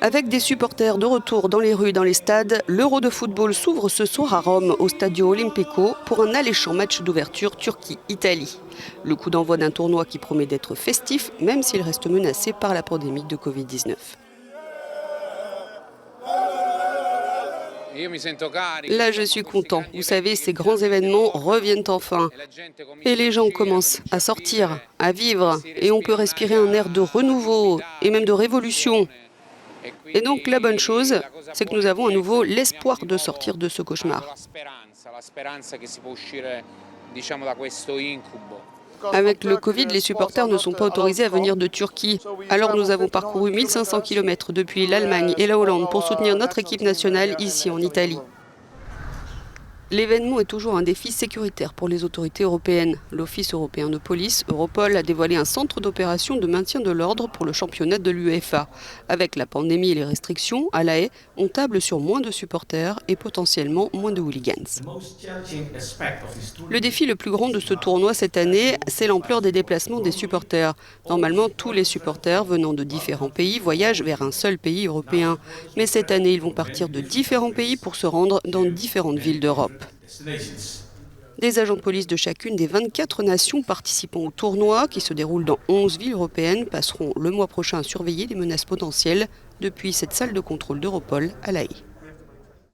Avec des supporters de retour dans les rues et dans les stades, l'Euro de football s'ouvre ce soir à Rome, au Stadio Olimpico, pour un alléchant match d'ouverture Turquie-Italie. Le coup d'envoi d'un tournoi qui promet d'être festif, même s'il reste menacé par la pandémie de Covid-19. Là, je suis content. Vous savez, ces grands événements reviennent enfin. Et les gens commencent à sortir, à vivre. Et on peut respirer un air de renouveau et même de révolution. Et donc, la bonne chose, c'est que nous avons à nouveau l'espoir de sortir de ce cauchemar. Avec le Covid, les supporters ne sont pas autorisés à venir de Turquie. Alors nous avons parcouru 1500 km depuis l'Allemagne et la Hollande pour soutenir notre équipe nationale ici en Italie. L'événement est toujours un défi sécuritaire pour les autorités européennes. L'Office européen de police, Europol, a dévoilé un centre d'opération de maintien de l'ordre pour le championnat de l'UEFA. Avec la pandémie et les restrictions, à La Haye, on table sur moins de supporters et potentiellement moins de hooligans. Le défi le plus grand de ce tournoi cette année, c'est l'ampleur des déplacements des supporters. Normalement, tous les supporters venant de différents pays voyagent vers un seul pays européen. Mais cette année, ils vont partir de différents pays pour se rendre dans différentes villes d'Europe. Des agents de police de chacune des 24 nations participant au tournoi, qui se déroule dans 11 villes européennes, passeront le mois prochain à surveiller les menaces potentielles depuis cette salle de contrôle d'Europol à La Haye.